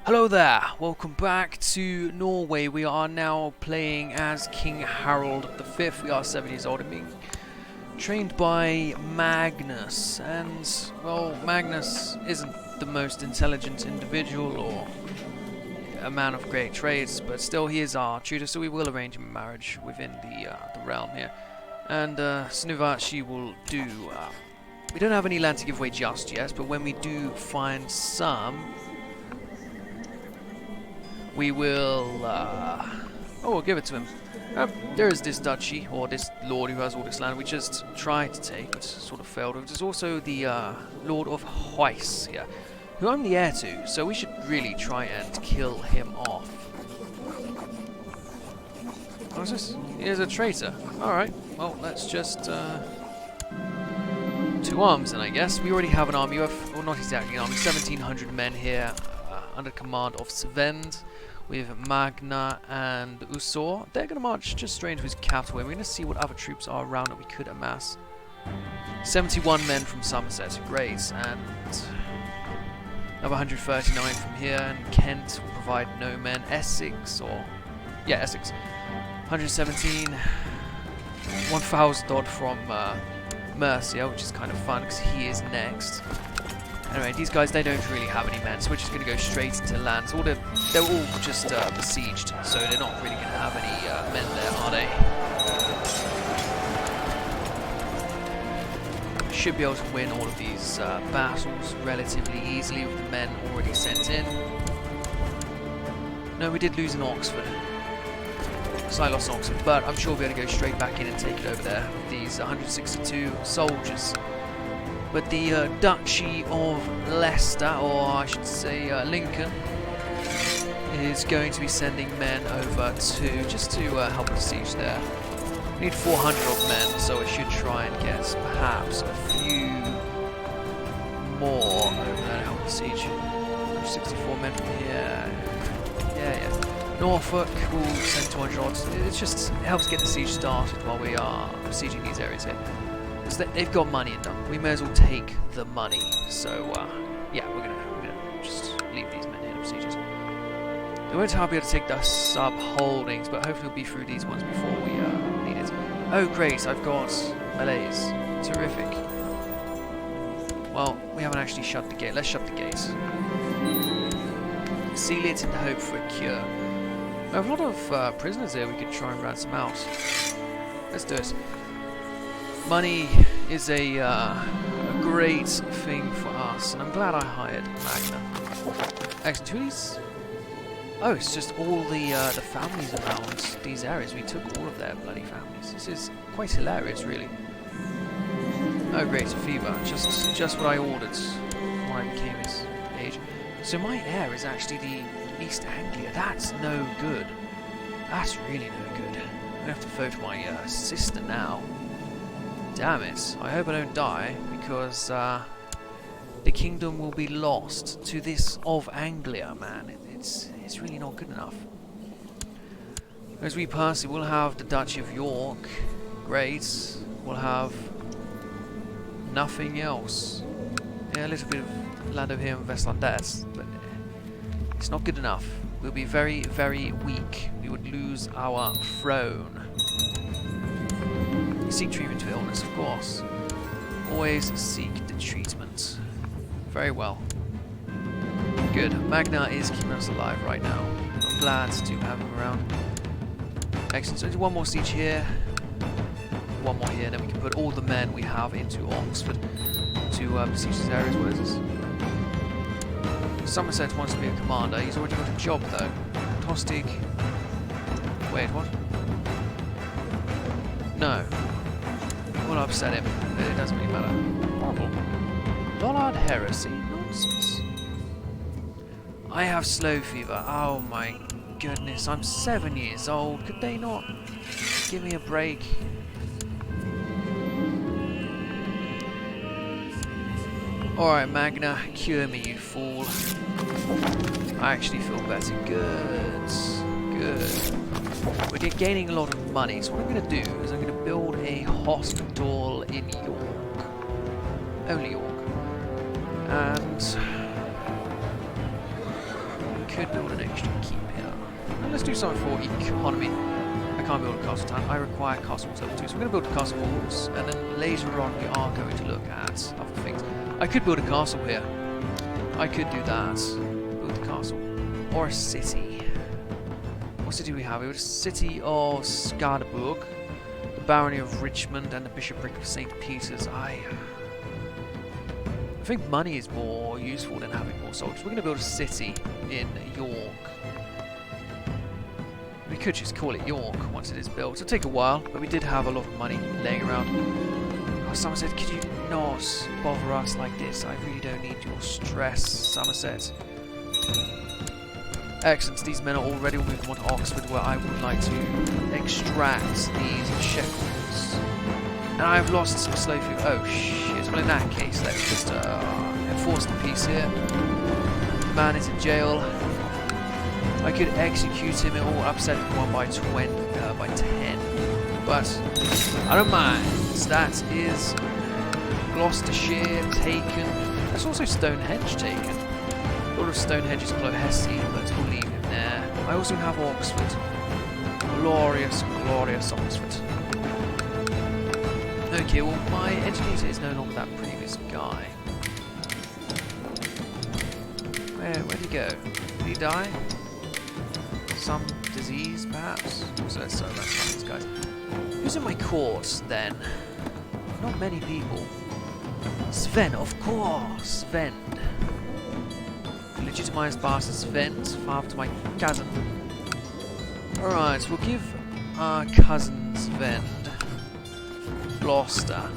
Hello there, welcome back to Norway. We are now playing as King Harald V. We are 7 years old and being trained by Magnus. And, well, Magnus isn't the most intelligent individual or a man of great traits, but still he is our tutor, so we will arrange a marriage within the realm here. And Snuva, she will do... we don't have any land to give away just yet, but when we do find some... we will, we'll give it to him. There is this duchy, or this lord who has all this land we just tried to take, but sort of failed. There's also the Lord of Huis here, who I'm the heir to, so we should really try and kill him off. What's this? He is a traitor. Alright, well, let's just, two arms then, I guess. We already have an army of, well, not exactly an army, 1,700 men here, under command of Svend, with Magna and Usor. They're going to march just straight into his capital, and we're going to see what other troops are around that we could amass. 71 men from Somerset, great, and another 139 from here, and Kent will provide no men. Essex, Essex. 117, 1,000 odd from Mercia, which is kind of fun, because he is next. Anyway, these guys, they don't really have any men, so we're just going to go straight into land. So they're all just besieged, so they're not really going to have any men there, are they? Should be able to win all of these battles relatively easily with the men already sent in. No, we did lose in Oxford. So I lost Oxford, but I'm sure we'll be able to go straight back in and take it over there with these 162 soldiers. But the Duchy of Leicester, or I should say Lincoln, is going to be sending men over to, just to help the siege there. We need 400 odd men, so it should try and get perhaps a few more over there to help the siege. 64 men from here. Yeah. Norfolk will send 200 odds. It helps get the siege started while we are besieging these areas here. They've got money in them. We may as well take the money. So, yeah, we're gonna just leave these men here to besiege us. We won't be able to take the sub-holdings, but hopefully we'll be through these ones before we need it. Oh, great, I've got melees. Terrific. Well, we haven't actually shut the gate. Let's shut the gates. Seal it in the hope for a cure. We have a lot of prisoners here we could try and ransom out. Let's do it. Money is a great thing for us, and I'm glad I hired Magna. Excellent. Who are these? Oh, it's just all the families around these areas. We took all of their bloody families. This is quite hilarious, really. Oh, great, a fever. Just what I ordered when I became his age. So my heir is actually the East Anglia. That's no good. That's really no good. I'm gonna have to vote my sister now. Damn it, I hope I don't die, because the kingdom will be lost to this of Anglia, man. It's really not good enough. As we pass it, we'll have the Duchy of York. Great. We'll have nothing else. Yeah, a little bit of land over here in Westlandet, but it's not good enough. We'll be very, very weak. We would lose our throne. Seek treatment for illness, of course. Always seek the treatment. Very well. Good. Magna is keeping us alive right now. I'm glad to have him around. Excellent. So do one more siege here. One more here, and then we can put all the men we have into Oxford to besiege these areas. What is this? Somerset wants to be a commander. He's already got a job, though. Tostig. Wait, what? No. Will upset him. It doesn't really matter. Horrible. Lollard heresy? Nonsense. I have slow fever. Oh my goodness. I'm 7 years old. Could they not give me a break? Alright, Magna. Cure me, you fool. I actually feel better. Good. We're gaining a lot of money, so what I'm going to do is I'm going to build a hospital in York. Only York. And could build an extra keep here. And let's do something for economy. I can't build a castle town. I require castles level 2. So we're going to build a castle walls, and then later on we are going to look at other things. I could build a castle here. I could do that. Build a castle. Or a city. What city do we have? We have a city of Skarderburg, the barony of Richmond, and the bishopric of St. Peter's. I think money is more useful than having more soldiers. We're going to build a city in York. We could just call it York once it is built. It'll take a while, but we did have a lot of money laying around. Oh, Somerset, could you not bother us like this? I really don't need your stress, Somerset. Excellent, these men are already moving on to Oxford, where I would like to extract these shekels. And I've lost some slow food. Oh shit, well in that case, let's just enforce the peace here. The man is in jail. I could execute him or upset him by 10, but I don't mind. That is Gloucestershire taken. That's also Stonehenge taken. A lot of Stonehenge is below Hesse, but we'll leave him there. I also have Oxford. Glorious, glorious Oxford. Okay, well my educator is no longer that previous guy. Where'd he go? Did he die? Some disease, perhaps? So that's these guys. Who's in my court, then? Not many people. Sven, of course! Sven. Legitimized bastard Sven, father to my cousin. Alright, we'll give our cousin Sven Gloucester.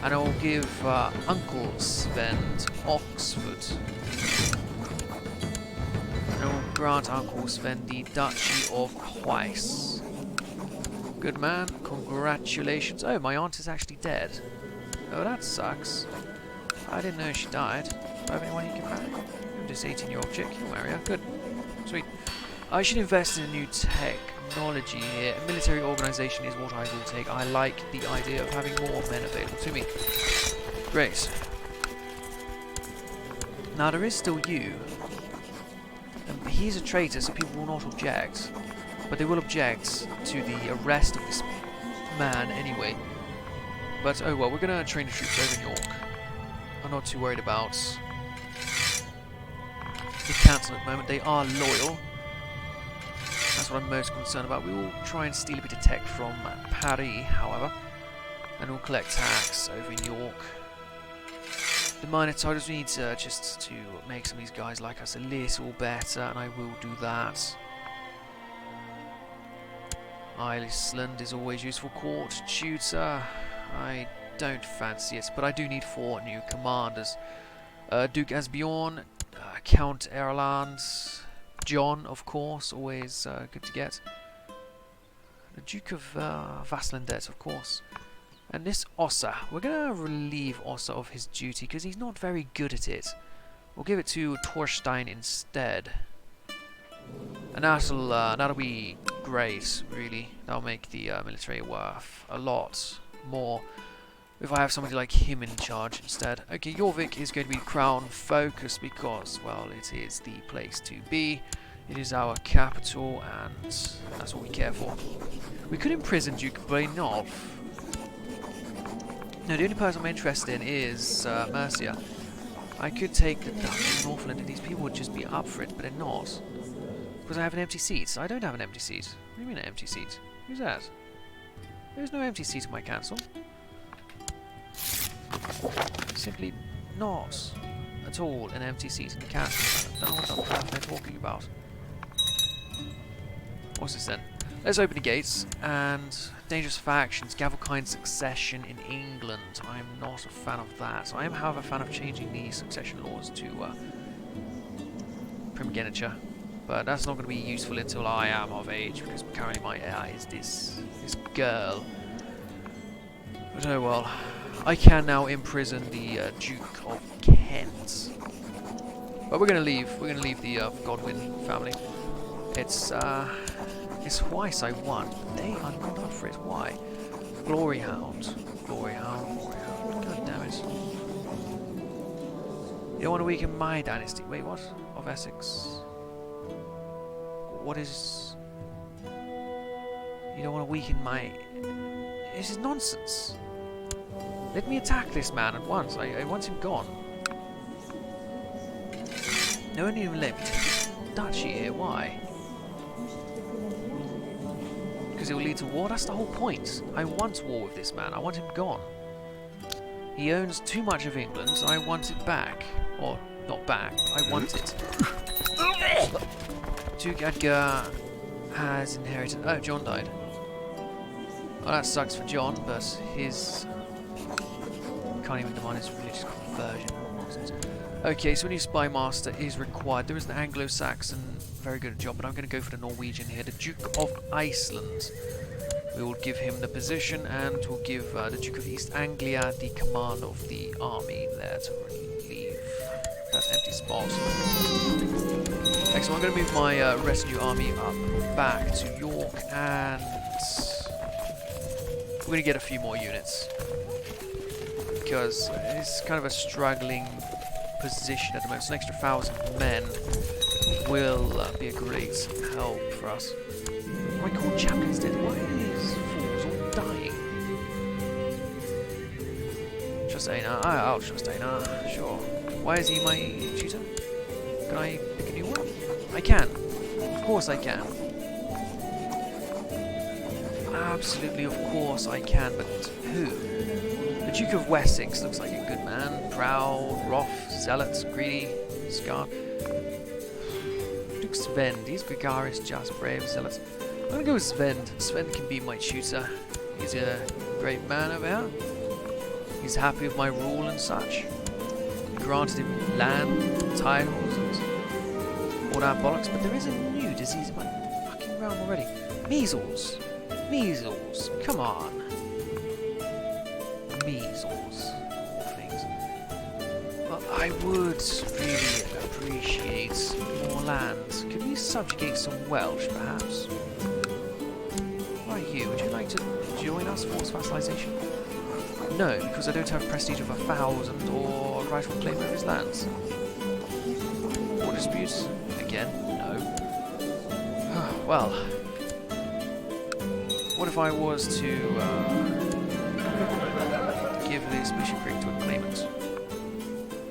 And I'll give Uncle Sven Oxford. And I will grant Uncle Sven the Duchy of Weiss. Good man, congratulations. Oh, my aunt is actually dead. Oh, that sucks. I didn't know she died. Do I have anyone you can marry? I'm just 18-year-old chick. You'll marry her. Good. Sweet. I should invest in a new technology here. A military organization is what I will take. I like the idea of having more men available to me. Great. Now, there is still you. He's a traitor, so people will not object. But they will object to the arrest of this man anyway. But, oh well, we're going to train the troops over in York. I'm not too worried about the council at the moment. They are loyal. That's what I'm most concerned about. We will try and steal a bit of tech from Paris, however. And we'll collect tax over in York. The minor titles, we need just to make some of these guys like us a little better, and I will do that. Iceland is always useful. Court tutor, I don't fancy it, but I do need 4 new commanders. Duke Asbjorn, Count Erland, John, of course, always good to get. The Duke of Vasslandet, of course. And this Ossa, we're going to relieve Ossa of his duty because he's not very good at it. We'll give it to Torstein instead. And that'll be great, really. That'll make the military worth a lot more if I have somebody like him in charge instead. Okay, Jorvik is going to be crown focused because, well, it is the place to be. It is our capital, and that's what we care for. We could imprison Duke Brynolf. No, the only person I'm interested in is Mercia. I could take the Dutch of Northland, and these people would just be up for it, but they're not. Because I have an empty seat. I don't have an empty seat. What do you mean an empty seat? Who's that? There's no empty seat in my council. Simply not at all an empty seat in the council. I don't know what the hell they're talking about. What's this then? Let's open the gates, and dangerous factions, Gavelkind succession in England. I'm not a fan of that. I am, however, a fan of changing the succession laws to primogeniture. But that's not going to be useful until I am of age, because currently my heir is this girl. But oh well. I can now imprison the Duke of Kent. But we're going to leave. We're going to leave the Godwin family. It's Weiss I want. They are not up for it. Why? Glory Hound. Glory Hound. Glory Hound. God damn it. You don't want to weaken my dynasty. Wait, what? Of Essex. What is... You don't want to weaken my... This is nonsense. Let me attack this man at once. I want him gone. No one even let me take this duchy here. Why? Because it will lead to war? That's the whole point. I want war with this man. I want him gone. He owns too much of England, so I want it back. Or, not back. I want it. Duke Edgar has inherited... Oh, John died. Well, that sucks for John, but his... Can't even demand his religious conversion. Nonsense. Okay, so a new spy master is required. There is an Anglo-Saxon, very good at job, but I'm going to go for the Norwegian here. The Duke of Iceland. We will give him the position, and we'll give the Duke of East Anglia the command of the army there to relieve that empty spot. Excellent. I'm going to move my retinue army up back to York, and we're going to get a few more units. Because it's kind of a struggling position at the moment. So an extra 1,000 men will be a great help for us. My court chaplain's dead. Why are these fools all dying? Trust Einar. I'll trust Einar. Sure. Why is he my tutor? Can I pick a new one? I can. Of course I can. Absolutely, of course I can. But who? The Duke of Wessex looks like a good man. Proud, rough, zealot, greedy, scar. Duke Svend, he's gregarious, just, brave, zealot. I'm gonna go with Svend. Svend can be my tutor. He's a great man over here. He's happy with my rule and such. Granted him land, titles, and all that bollocks. But there is a new disease in my fucking realm already. Measles. Measles. Come on. Measles, all things. Well, I would really appreciate more land. Could we subjugate some Welsh, perhaps? What are you? Would you like to join us, force vassalization? No, because I don't have prestige of 1,000 or rightful claim over his lands. War disputes? Again? No. Well, what if I was to give this bishopric to a claimant?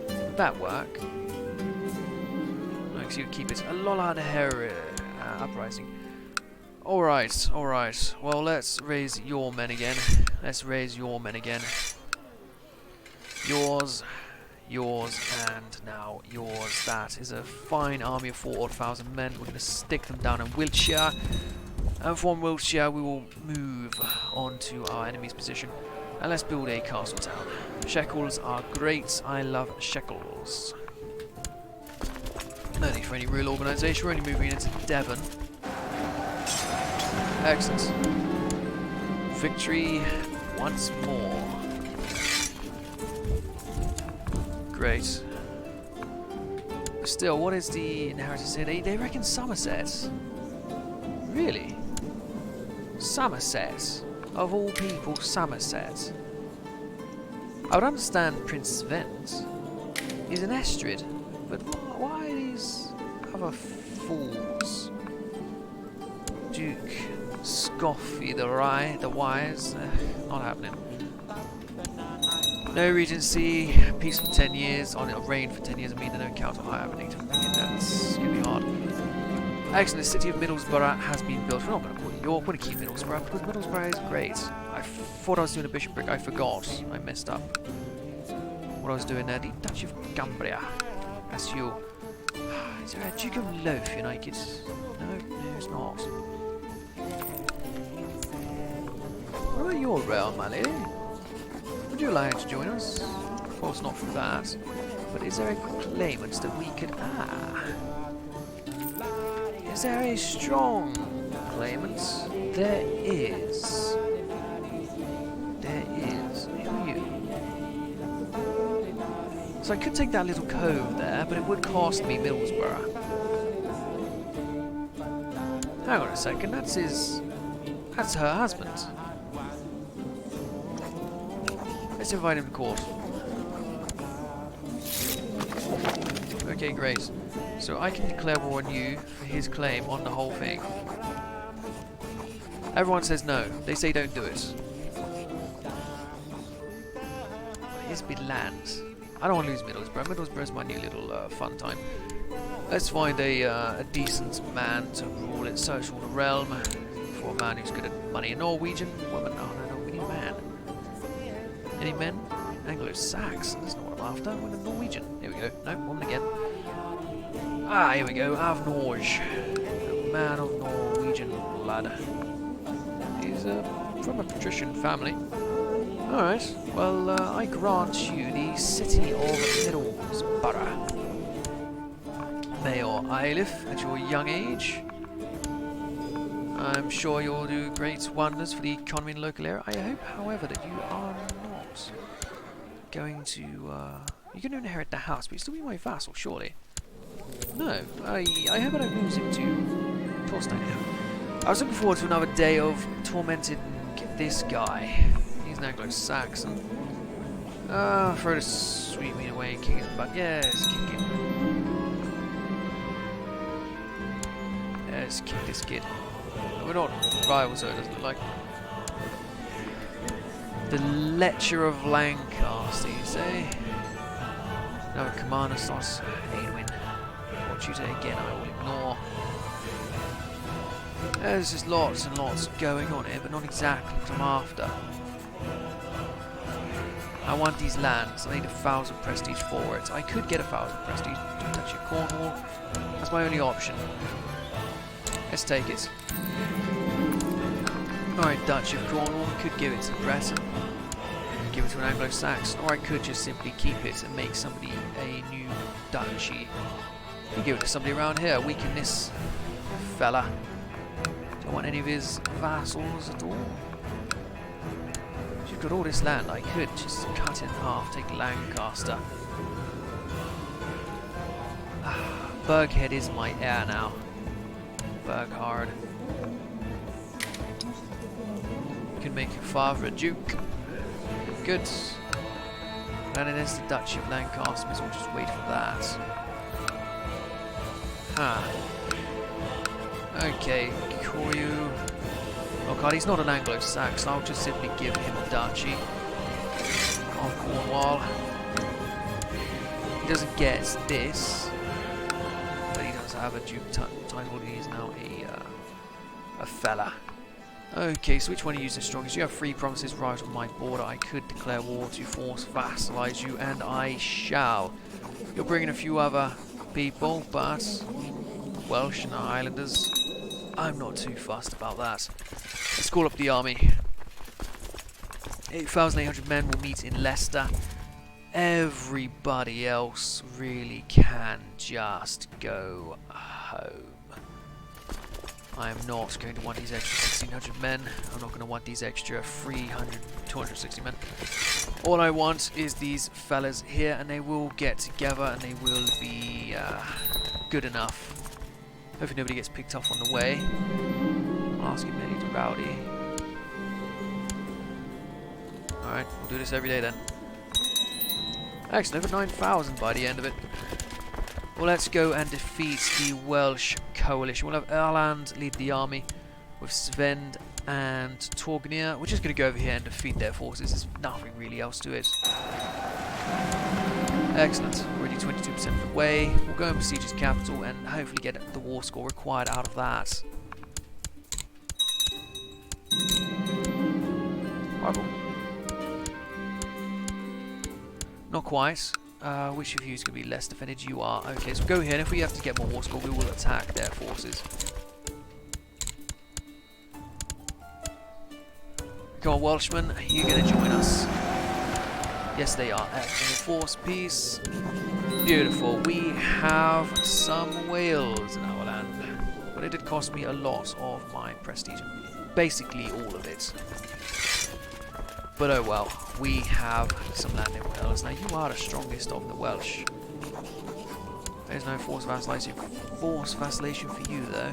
Would that work? No, because you would keep it. A Lollard uprising. Alright, alright. Well, let's raise your men again. Let's raise your men again. Yours, yours, and now yours. That is a fine army of 4,000 men. We're going to stick them down in Wiltshire. And from Wiltshire, we will move on to our enemy's position. And let's build a castle town. Shekels are great. I love shekels. No need for any real organisation. We're only moving into Devon. Excellent. Victory once more. Great. Still, what is the inheritance here? They reckon Somerset. Really? Somerset? Of all people, Somerset. I would understand Prince Svend. He's an Estrid. But why these other fools? Duke Scoffy the Wise. Not happening. No regency, peace for 10 years, on a reign for 10 years, I mean, no counter high happening. That's gonna be hard. Actually, the city of Middlesbrough has been built. We're not going to call it York, we're going to keep Middlesbrough, because Middlesbrough is great. I thought I was doing a bishopric, I forgot. I messed up. What I was doing there, the Duchy of Cumbria. That's you. Is there a Duke of Loaf United? No, it's not. What about your realm, my lady? Would you like to join us? Of course not for that. But is there a claimant that we could... Is there a strong claimant? There is. There is. Who are you? So I could take that little cove there, but it would cost me Middlesbrough. Hang on a second, that's his... That's her husband. Let's invite him to court. Okay, great. So I can declare war on you for his claim on the whole thing. Everyone says no. They say don't do it. Here's big lands. I don't want to lose Middlesbrough. Middlesbrough is my new little fun time. Let's find a decent man to rule it. Search all the realm for a man who's good at money. A Norwegian woman. Oh no, we need a man. Any men? Anglo-Saxon. That's not what I'm after. We're a Norwegian. Here we go. No, woman again. Ah, here we go. Av Norge. A man of Norwegian blood. He's from a patrician family. Alright, well, I grant you the city of Middlesbrough. Mayor Eilif, at your young age. I'm sure you'll do great wonders for the economy in the local area. I hope, however, that you are not going to... you're going to inherit the house, but you'll still be my vassal, surely. No, I hope I don't lose him to Torstein. I was looking forward to another day of tormented this guy. He's an Anglo-Saxon. Throw the sweet meat away and kick his butt. Yes, kick him. Yes, kick this kid. We're not rivals, though, it doesn't look like. The Lecher of Lancaster, you say? Another commander starts Aidwin. Watch you say again, I will ignore. There's just lots and lots going on here, but not exactly what I'm after. I want these lands. I need 1,000 prestige for it. I could get 1,000 prestige to touch your Cornwall. That's my only option. Let's take it. Alright, Duchy of Cornwall. Could give it to Breton. Give it to an Anglo-Saxon. Or I could just simply keep it and make somebody a new duchy. Could give it to somebody around here. Weaken this fella. Don't want any of his vassals at all. If you've got all this land, I could just cut it in half, take Lancaster. Burghead is my heir now. Burghard. You can make your father a duke. Good. And then there's the Duchy of Lancaster, so we'll just wait for that. Okay, Koryu. Oh god, he's not an Anglo-Saxon. I'll just simply give him a duchy of Cornwall. He doesn't get this, but he does have a duke title. He is now a fella. Okay, so which one are you the strongest? You have 3 provinces right on my border. I could declare war to force vassalize you, and I shall. You're bringing a few other people, but Welsh and Islanders, I'm not too fussed about that. Let's call up the army. 8,800 men will meet in Leicester. Everybody else really can just go home. I am not going to want these extra 1,600 men. I'm not going to want these extra 260 men. All I want is these fellas here, and they will get together, and they will be good enough. Hopefully nobody gets picked off on the way. I'll ask him Melly to Rowdy. Alright, we'll do this every day then. Excellent, over 9,000 by the end of it. Well, let's go and defeat the Welsh coalition. We'll have Erland lead the army with Svend and Torgnir. We're just going to go over here and defeat their forces. There's nothing really else to it. Excellent. We're already 22% of the way. We'll go and besiege his capital and hopefully get the war score required out of that. Rival. Not quite. Which of you is going to be less defended? You are. Okay, so go here, and if we have to get more war score, we will attack their forces. Come on, Welshmen, you're going to join us. Yes, they are. Excellent. Force peace. Beautiful. We have some Wales in our land. But it did cost me a lot of my prestige. Basically all of it. But oh well, we have some land in Wales. Now you are the strongest of the Welsh. There's no forced vassalization for you though.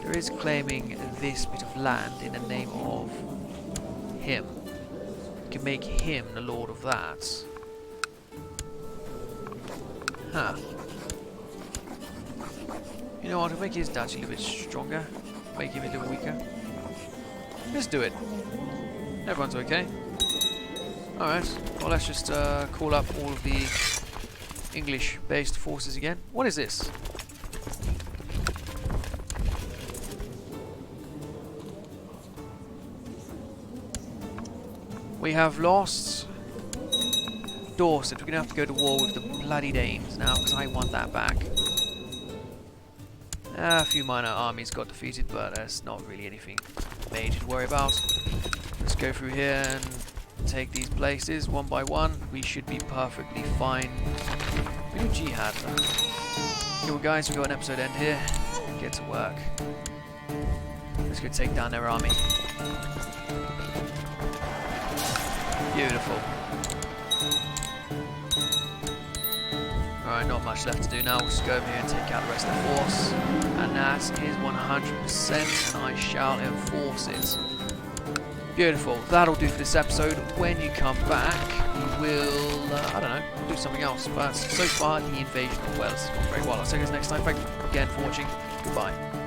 There is claiming this bit of land in the name of him. You can make him the lord of that. Huh. You know what, to make his duchy a little bit stronger, make him a little weaker. Let's do it. Everyone's okay. Alright, well let's just call up all of the English-based forces again. What is this? We have lost Dorset. We're going to have to go to war with the bloody Danes now, because I want that back. A few minor armies got defeated, but there's not really anything major to worry about. Let's go through here and take these places one by one. We should be perfectly fine. We do jihad. Okay, well guys, we've got an episode end here. Get to work. Let's go take down their army. Beautiful. Alright, not much left to do now. We'll just go over here and take out the rest of the force. And that is 100%, and I shall enforce it. Beautiful. That'll do for this episode. When you come back, we will, I don't know, do something else. But so far, the invasion of Wales has gone very well. I'll see you guys next time. Thank you again for watching. Goodbye.